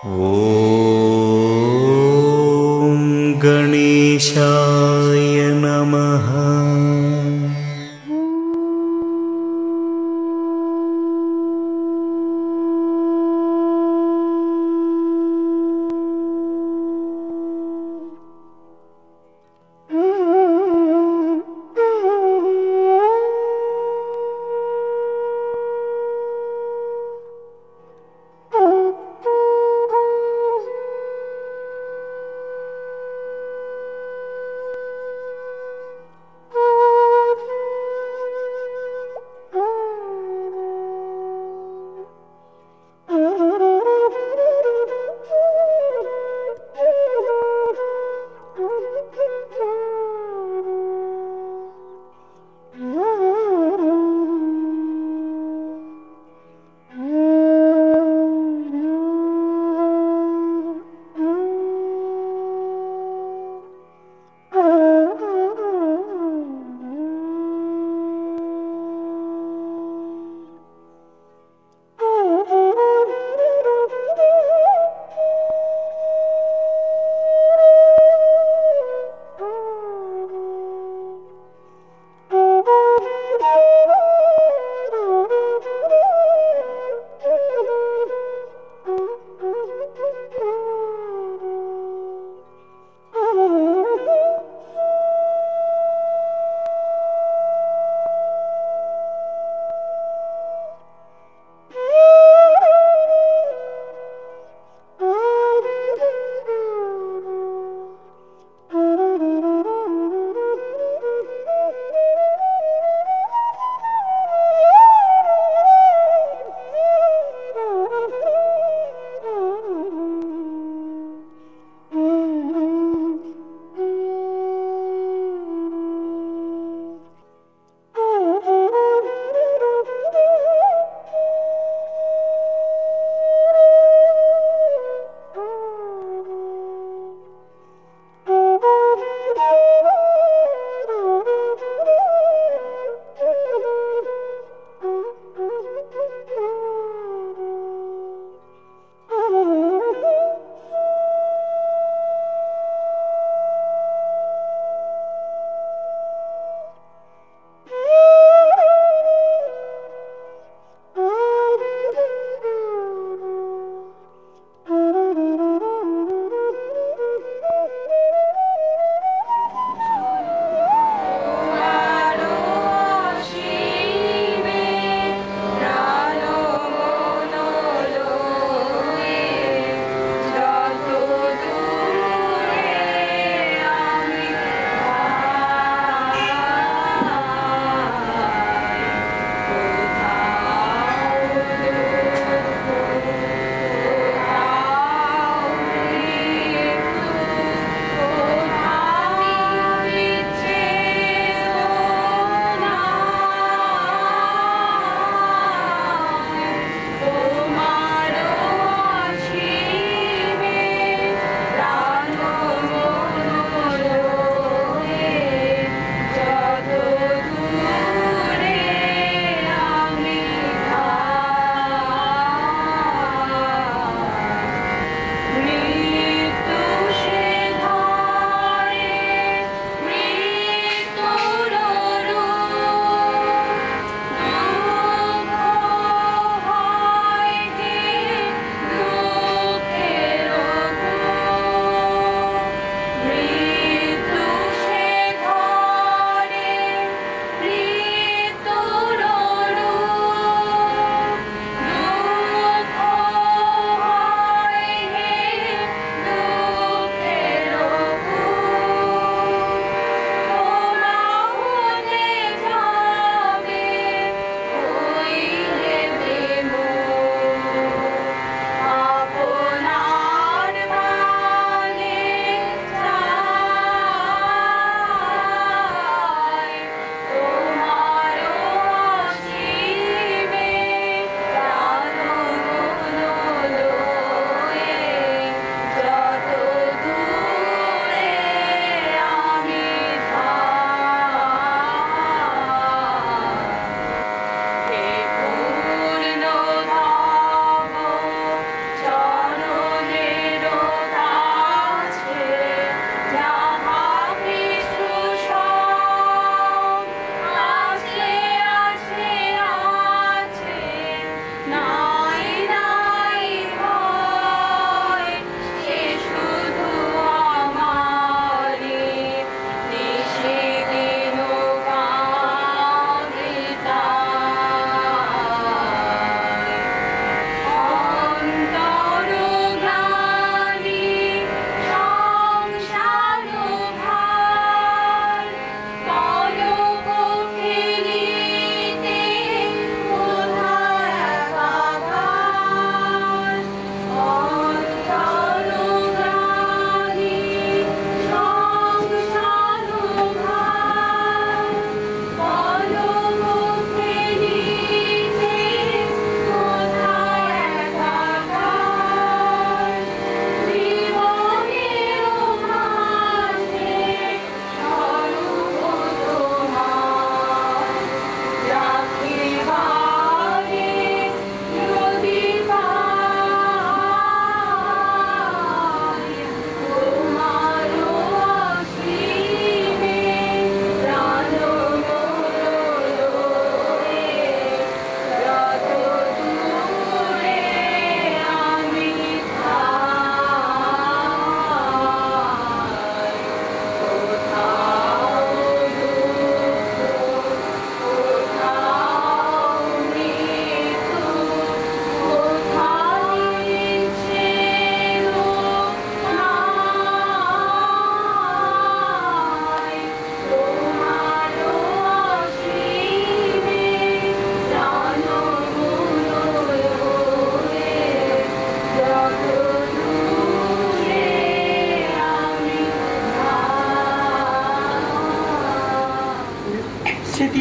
ॐ गणेशाय नमः।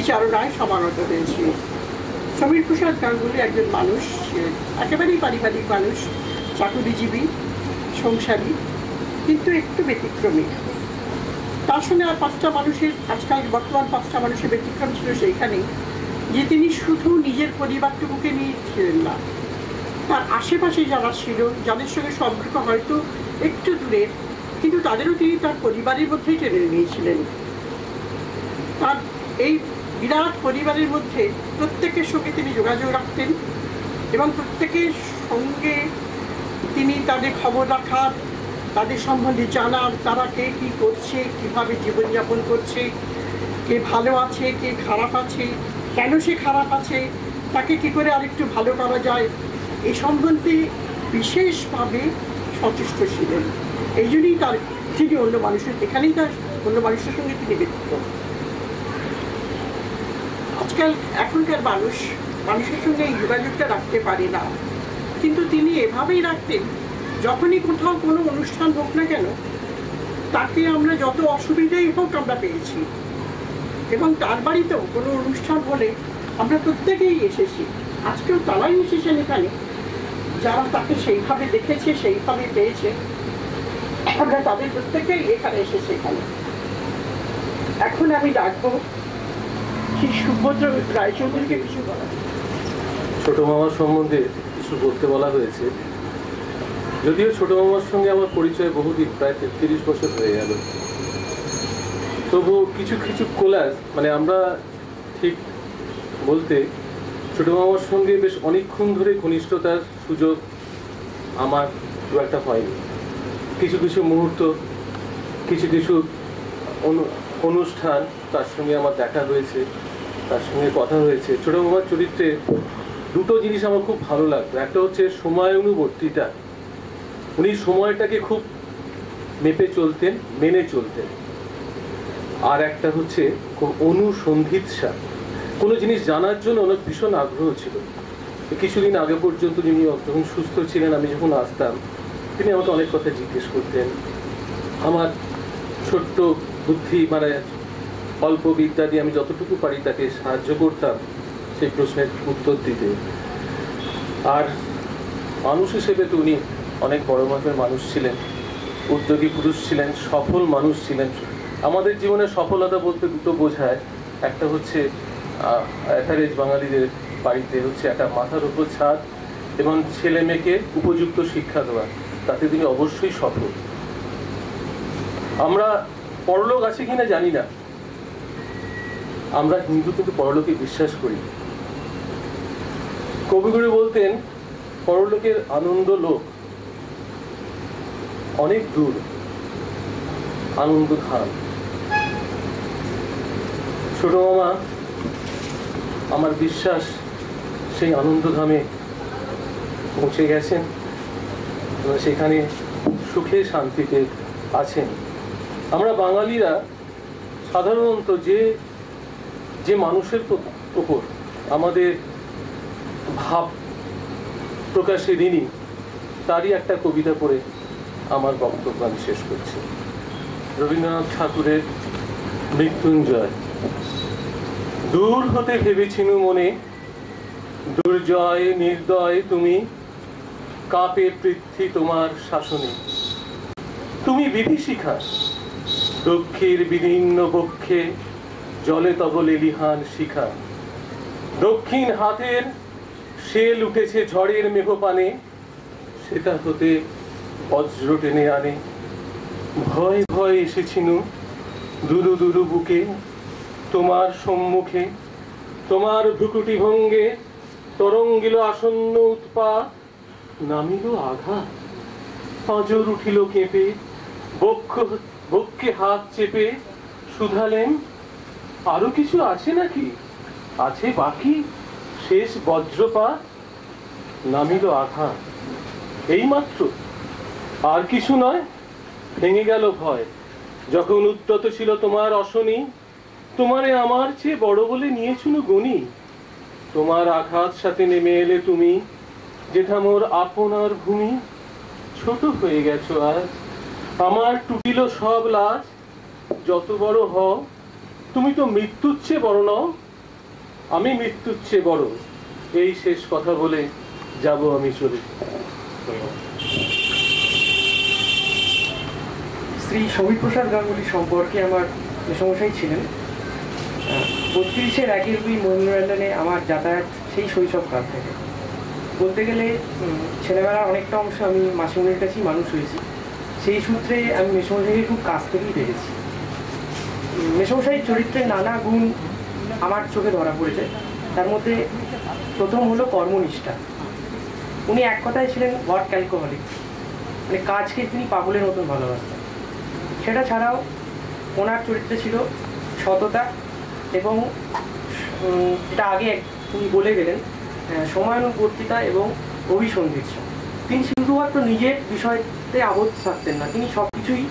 বিচারণায় সমাগত হয়েছি। সমীর প্রসাদ গাঙ্গুলি একজন মানুষ, একেবারেই পারিবারিক মানুষ, চাকুরিজীবী, সংসারী, কিন্তু একটু ব্যতিক্রমী। তার সঙ্গে আর পাঁচটা মানুষের, আজকাল বর্তমান পাঁচটা মানুষের ব্যতিক্রম ছিল সেইখানেই যে তিনি শুধু নিজের পরিবারটুকুকে নিয়ে ছিলেন না, তার আশেপাশে যারা ছিল, যাদের সঙ্গে সম্পর্ক হয়তো একটু দূরের, কিন্তু তাদেরও তিনি তার পরিবারের মধ্যেই টেনে নিয়েছিলেন। তার এই বিরাট পরিবারের মধ্যে প্রত্যেকের সঙ্গে তিনি যোগাযোগ রাখতেন এবং প্রত্যেকের সঙ্গে তিনি তাদের খবর রাখার, তাদের সম্বন্ধে জানার, তারা কে কী করছে, কীভাবে জীবনযাপন করছে, কে ভালো আছে, কে খারাপ আছে, কেন সে খারাপ আছে, তাকে কী করে আরেকটু ভালো করা যায়, এই সম্বন্ধে বিশেষভাবে সচেষ্ট ছিলেন। এই জন্যই তিনি অন্য মানুষের, এখানেই তার অন্য মানুষের সঙ্গে তিনি ব্যতিক্রম। আজকাল এখনকার মানুষের সঙ্গে এই যোগাযোগটা রাখতে পারে না, কিন্তু তিনি এভাবেই রাখতেন। যখনই কোথাও কোনো অনুষ্ঠান হোক না কেন, তাকে আমরা যত অসুবিধাই হোক আমরা পেয়েছি, এবং তার বাড়িতেও কোনো অনুষ্ঠান হলে আমরা প্রত্যেকেই এসেছি। আজকেও তারাই এসেছেন এখানে, যারা তাকে সেইভাবে দেখেছে, সেইভাবে পেয়েছে, আমরা তাদের প্রত্যেকেই এখানে এসেছি। এখানে এখন আমি ডাকবো শ্রী সুভদ্র রায়চৌধুরীকে কিছু বলা। ছোট মামার সম্বন্ধে কিছু বলতে বলা হয়েছে। যদিও ছোট মামার সঙ্গে আমার পরিচয় বহুদিন, প্রায় ৩৩ বছর হয়ে গেল, তবু কিছু কিছু কোলাজ, মানে আমরা ঠিক বলতে ছোট মামার সঙ্গে বেশ অনেকক্ষণ ধরে ঘনিষ্ঠতার সুযোগ আমার খুব একটা হয়নি। কিছু কিছু মুহূর্ত, কিছু কিছু অনুষ্ঠান তার সঙ্গে আমার দেখা হয়েছে, তার সঙ্গে কথা হয়েছে। ছোট মামার চরিত্রে দুটো জিনিস আমার খুব ভালো লাগতো। একটা হচ্ছে সময় অনুবর্তিতা, উনি সময়টাকে খুব মেপে চলতেন, মেনে চলতেন। আর একটা হচ্ছে খুব অনুসন্ধিৎসা, কোনো জিনিস জানার জন্য ওনার ভীষণ আগ্রহ ছিল। কিছুদিন আগে পর্যন্ত যিনি যখন সুস্থ ছিলেন, আমি যখন আসতাম, তিনি আমাকে অনেক কথা জিজ্ঞেস করতেন। আমার ছোট্ট বুদ্ধি, মানে অল্প বিদ্যা দিয়ে আমি যতটুকু পারি তাকে সাহায্য করতাম সেই প্রশ্নের উত্তর দিতে। আর মানুষ হিসেবে তো উনি অনেক বড় মাপের মানুষ ছিলেন, উদ্যোগী পুরুষ ছিলেন, সফল মানুষ ছিলেন। আমাদের জীবনে সফলতা বলতে দুটো বোঝায়, একটা হচ্ছে অ্যাভারেজ বাঙালিদের বাড়িতে হচ্ছে একটা মাথার উপর ছাদ এবং ছেলে মেয়েকে উপযুক্ত শিক্ষা দেওয়া, তাতে তিনি অবশ্যই সফল। আমরা পরলোক আছে কিনা জানি না, আমরা হিন্দু কিন্তু পরলোকে বিশ্বাস করি। কবিগুরু বলতেন পরলোকের আনন্দ লোক অনেক দূর, আনন্দ ধাম। ছোট মামা আমার বিশ্বাস সেই আনন্দধামে পৌঁছে গেছেন, সেখানে সুখে শান্তিতে আছেন। আমরা বাঙালিরা সাধারণত যে মানুষের উপর আমাদের ভাব প্রকাশে ঋণী, তারই একটা কবিতা পড়ে আমার বক্তব্য আমি শেষ করছি। রবীন্দ্রনাথ ঠাকুরের মৃত্যুঞ্জয়। দূর হতে ভেবেছিনু মনে, দুর্জয় নির্দয় তুমি, কাঁপে পৃথ্বী তোমার শাসনে। তুমি বিভীষিকা, দক্ষির বিদীর্ণ বক্ষে জলে তব লেলিহান শিখা। দক্ষিণ হাতের শেল উঠেছে ঝড়ের মেঘপানে, সেটা হতে বজ্র টেনে আনে। ভয় ভয় এসেছিনু দুরু দুরু বুকে, তোমার সম্মুখে তোমার ভ্রুকুটি ভঙ্গে তরঙ্গিল আসন্ন উৎপাত, নামিল আঘাত। পাঁজর উঠিল কেঁপে, বক্ষে হাত চেপে শুধালেন, আরো কিছু আছে নাকি? আছে বাকি শেষ বজ্রপাত, নামিল আঘাত। এইমাত্র, আর কিছু নয়। ভেঙে গেল ভয়, যখন উদ্যত ছিল তোমার অশনি। তোমারে আমার চেয়ে বড় বলে নিয়েছিল গনি। তোমার আঘাত সাথে নেমে এলে তুমি, যেথা মোর আপনার ভূমি। ছোট হয়ে গেছো আজ, আমার টুটিল সব লাজ। যত বড় হও, তুমি তো মৃত্যুর চেয়ে বড় নও। আমি মৃত্যুর চেয়ে বড়, এই শেষ কথা বলে যাব আমি চলে। শ্রী সমীর প্রসাদ গাঙ্গুলি সম্পর্কে আমার মেসমশাই ছিলেন। 32-এর 1-2 মনোরঞ্জনে আমার যাতায়াত সেই শৈশবকাল থেকে। বলতে গেলে ছেলেবেলার অনেকটা অংশ আমি মাসিমণির কাছেই মানুষ হয়েছি। সেই সূত্রে আমি মেসমশাইকে খুব কাছ থেকেই দেখেছি। মেসমশাইয়ের চরিত্রের নানা গুণ আমার চোখে ধরা পড়েছে। তার মধ্যে প্রথম হলো কর্মনিষ্ঠা। উনি এক কথায় ছিলেন ওয়ার্ক অ্যালকোহলিক, মানে কাজকে তিনি পাগলের মতন ভালোবাসতেন। সেটা ছাড়াও ওনার চরিত্রে ছিল সততা এবং যেটা আগে তিনি বলে গেলেন সময়ানুবর্তিতা এবং অভিসন্ধিৎস। তিনি শুধুমাত্র নিজের বিষয়তে আবদ্ধ থাকতেন না, তিনি সব কিছুই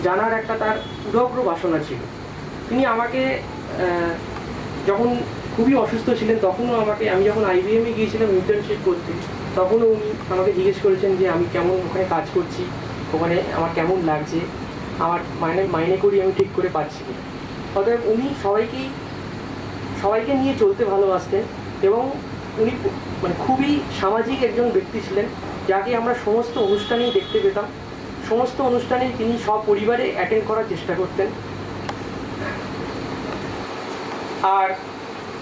জানার একটা তার উদগ্র বাসনা ছিল। তিনি আমাকে যখন খুবই অসুস্থ ছিলেন তখনও আমি যখন IBM গিয়েছিলাম ইন্টার্নশিপ করতে, তখনও উনি আমাকে জিজ্ঞেস করেছেন যে আমি কেমন ওখানে কাজ করছি, ওখানে আমার কেমন লাগছে, আমার মাইনে করি আমি ঠিক করে পাচ্ছি না। অতএব উনি সবাইকে নিয়ে চলতে ভালোবাসতেন এবং উনি মানে খুবই সামাজিক একজন ব্যক্তি ছিলেন, যাকে আমরা সমস্ত অনুষ্ঠানেই দেখতে পেতাম। সমস্ত অনুষ্ঠানেই তিনি সপরিবারে অ্যাটেন্ড করার চেষ্টা করতেন। আর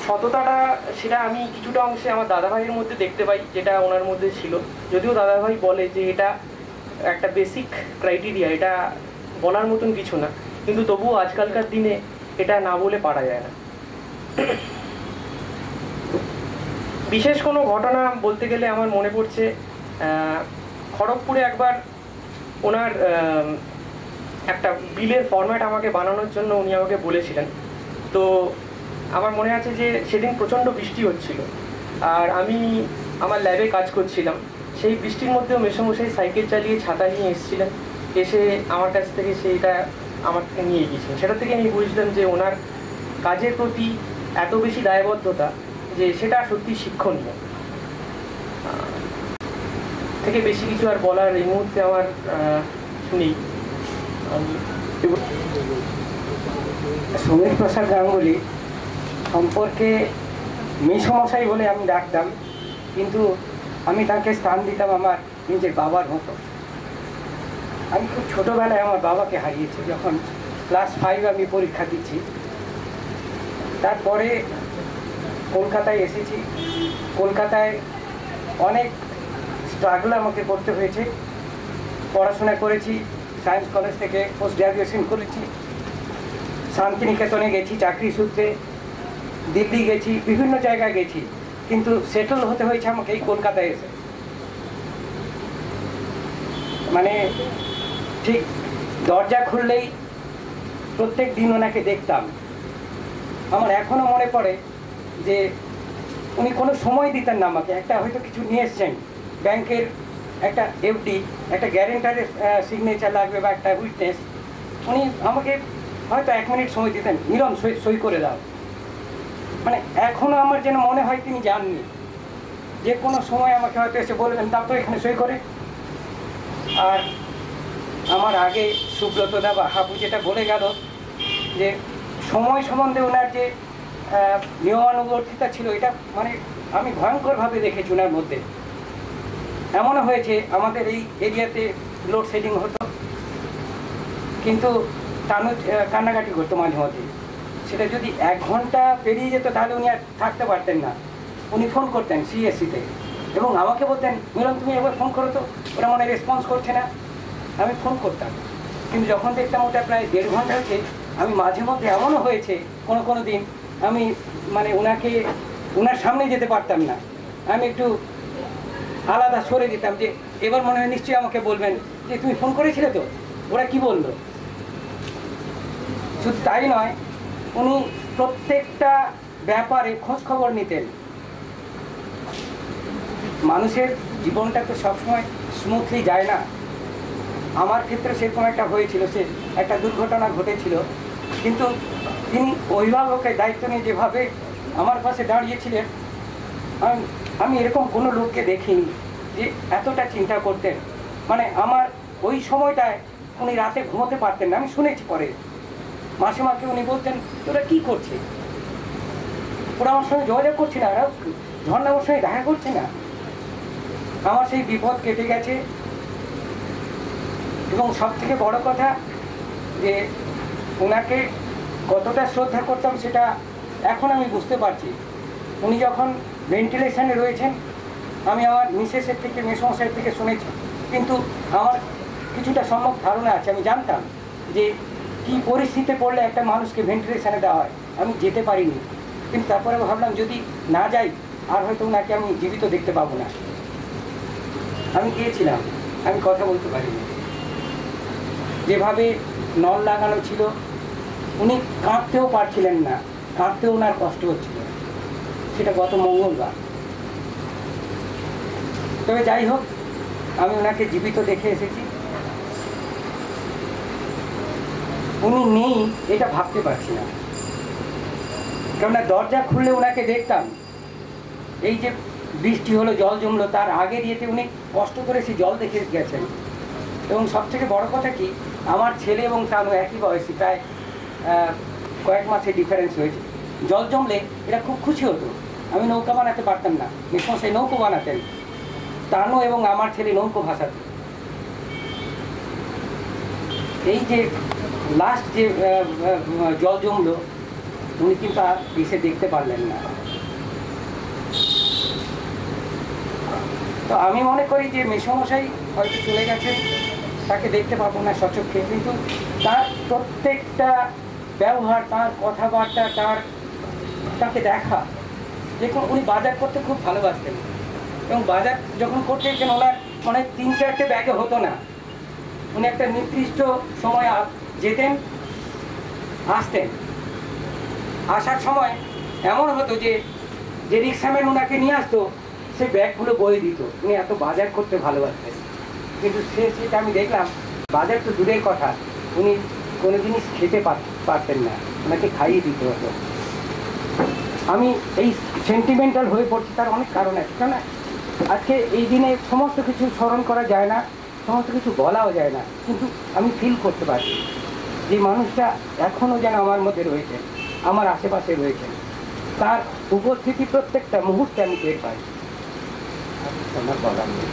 সততাটা সেটা আমি কিছুটা অংশে আমার দাদাভাইয়ের মধ্যে দেখতে পাই, যেটা ওনার মধ্যে ছিল। যদিও দাদাভাই বলে যে এটা একটা বেসিক ক্রাইটেরিয়া, এটা বলার মতন কিছু না, কিন্তু তবুও আজকালকার দিনে এটা না বলে পারা যায় না। বিশেষ কোনো ঘটনা বলতে গেলে আমার মনে পড়ছে খড়গপুরে একবার ওনার একটা বিলের ফরম্যাট আমাকে বানানোর জন্য উনি আমাকে বলেছিলেন। তো আমার মনে আছে যে সেদিন প্রচণ্ড বৃষ্টি হচ্ছিল আর আমি আমার ল্যাবে কাজ করছিলাম। সেই বৃষ্টির মধ্যেও মেসমশাই সাইকেল চালিয়ে ছাতা নিয়ে এসেছিলেন, এসে আমার কাছ থেকে সেইটা আমাকে নিয়ে গিয়েছিলেন। সেটা থেকে আমি বুঝলাম যে ওনার কাজের প্রতি এত বেশি দায়বদ্ধতা যে সেটা সত্যি শিক্ষণীয়। থেকে বেশি কিছু আর বলার এই মুহূর্তে আমার নেই। সমীর প্রসাদ গাঙ্গুলি সম্পর্কে মেসমশাই বলে আমি ডাকতাম, কিন্তু আমি তাকে স্থান দিতাম আমার নিজের বাবার মতো। আমি খুব ছোটোবেলায় আমার বাবাকে হারিয়েছি, যখন ক্লাস 5 আমি পরীক্ষা দিচ্ছি। তারপরে কলকাতায় এসেছি। কলকাতায় অনেক স্ট্রাগল আমাকে করতে হয়েছে। পড়াশোনা করেছি, সায়েন্স কলেজ থেকে পোস্ট গ্র্যাজুয়েশন করেছি, শান্তিনিকেতনে গেছি চাকরি সূত্রে, দিল্লি গেছি, বিভিন্ন জায়গায় গেছি, কিন্তু সেটেল হতে হয়েছে আমাকে এই কলকাতায় এসে। মানে ঠিক দরজা খুললেই প্রত্যেক দিন ওনাকে দেখতাম। আমার এখনও মনে পড়ে যে উনি কোনো সময় দিতেন না আমাকে। একটা হয়তো কিছু নিয়ে এসছেন, ব্যাংকের একটা FD, একটা গ্যারেন্টারের সিগনেচার লাগবে বা একটা উইটনেস, উনি আমাকে হয়তো 1 মিনিট সময় দিতেন, মিলন সই করে দাও। মানে এখনও আমার যেন মনে হয় তিনি জাননি, যে কোনো সময় আমাকে হয়তো এসে বলবেন দাও তো এখানে সই করে। আর আমার আগে সুব্রতদা বা হাবু যেটা বলে গেল যে সময় সম্বন্ধে ওনার যে নিয়মানুবর্তিতা ছিল, এটা মানে আমি ভয়ঙ্করভাবে দেখেছি ওনার মধ্যে। এমনও হয়েছে আমাদের এই এরিয়াতে লোডশেডিং হতো, কিন্তু তানু কান্নাকাটি করতো মাঝে মধ্যে। সেটা যদি 1 ঘন্টা পেরিয়ে যেত তাহলে উনি আর থাকতে পারতেন না। উনি ফোন করতেন CSC-তে এবং আমাকে বলতেন মিলন তুমি একবার ফোন করো তো, ওরা মনে রেসপন্স করছে না। আমি ফোন করতাম, কিন্তু যখন দেখতাম ওটা প্রায় 1.5 ঘন্টা হচ্ছে, আমি মাঝে মধ্যে এমনও হয়েছে কোনো দিন আমি মানে ওনার সামনে যেতে পারতাম না। আমি একটু আলাদা সরে যেতাম, যে এবার মনে হয় নিশ্চয়ই আমাকে বলবেন যে তুমি ফোন করেছিলে তো, ওরা কি বললো। শুধু তাই নয়, উনি প্রত্যেকটা ব্যাপারে খোঁজ খবর নিতেন। মানুষের জীবনটা তো সবসময় স্মুথলি যায় না। আমার ক্ষেত্রে সেরকম একটা হয়েছিল, সে একটা দুর্ঘটনা ঘটেছিল, কিন্তু তিনি অভিভাবকের দায়িত্ব নিয়ে যেভাবে আমার পাশে দাঁড়িয়েছিলেন, আমি এরকম কোনো লোককে দেখিনি যে এতটা চিন্তা করতেন। মানে আমার ওই সময়টায় উনি রাতে ঘুমোতে পারতেন না। আমি শুনেছি পরে মাসে উনি বলতেন তোরা কী করছে, ওরা আমার সঙ্গে যোগাযোগ করছে না, ওরা ঝর্ণা আমার সঙ্গে দেখা করছে না। আমার সেই বিপদ কেটে গেছে। এবং সব থেকে বড় কথা যে ওনাকে কতটা শ্রদ্ধা করতাম সেটা এখন আমি বুঝতে পারছি। উনি যখন ভেন্টিলেশনে রয়েছেন, আমি আমার মিসেসের থেকে মেসমশাইয়ের থেকে শুনেছি, কিন্তু আমার কিছুটা সম্যক ধারণা আছে। আমি জানতাম যে কী পরিস্থিতিতে পড়লে একটা মানুষকে ভেন্টিলেশনে দেওয়া হয়। আমি যেতে পারিনি, কিন্তু তারপরে ভাবলাম যদি না যাই আর হয়তো ওনাকে আমি জীবিত দেখতে পাবো না। আমি গিয়েছিলাম, আমি কথা বলতে পারিনি। যেভাবে নল লাগানো ছিল, উনি কাঁদতেও পারছিলেন না, কাঁদতেও ওনার কষ্ট হচ্ছিল। সেটা গত মঙ্গলবার। তবে যাই হোক, আমি ওনাকে জীবিত দেখে এসেছি। উনি নেই এটা ভাবতে পারছি না, কেননা দরজা খুললে ওনাকে দেখতাম। এই যে বৃষ্টি হলো, জল জমলো, তার আগের ইয়েতে উনি কষ্ট করে সে জল দেখে গেছেন। এবং সবথেকে বড় কথা কি, আমার ছেলে এবং তানু একই বয়সী, প্রায় কয়েক মাসের ডিফারেন্স হয়েছে। জল জমলে এরা খুব খুশি হতো। আমি নৌকা বানাতে পারতাম না, মেসমশাই নৌকো বানাতেন। তানু এবং আমার ছেলে নৌকো ভাসাত। এই যে লাস্ট যে জল জমলো, উনি কিন্তু আর এসে দেখতে পারলেন না। তো আমি মনে করি যে মেসমশাই হয়তো চলে গেছেন, তাকে দেখতে পাবো না সচক্ষে, কিন্তু তার প্রত্যেকটা ব্যবহার, তার কথাবার্তা, তাকে দেখা। দেখুন, উনি বাজার করতে খুব ভালোবাসতেন, এবং বাজার যখন করতে যেতেন ওনার মানে 3-4টে ব্যাগে হতো না। উনি একটা নির্দিষ্ট সময় যেতেন, আসতেন। আসার সময় এমন হতো যে রিক্সাম্যান ওনাকে নিয়ে আসতো, সে ব্যাগগুলো বয়ে দিত। উনি এত বাজার করতে ভালোবাসতেন। কিন্তু সেটা আমি দেখলাম, বাজার তো দূরের কথা, উনি কোনো জিনিস খেতে পারতেন না, ওনাকে খাইয়ে দিতে হতো। আমি এই সেন্টিমেন্টাল হয়ে পড়ছি, তার অনেক কারণ আছে। কেন আজকে এই দিনে সমস্ত কিছু স্মরণ করা যায় না, সমস্ত কিছু বলাও যায় না, কিন্তু আমি ফিল করতে পারছি যে মানুষটা এখনও যেন আমার মধ্যে রয়েছে, আমার আশেপাশে রয়েছে। তার উপস্থিতি প্রত্যেকটা মুহূর্তে আমি টের পাই। আমার বলার নেই।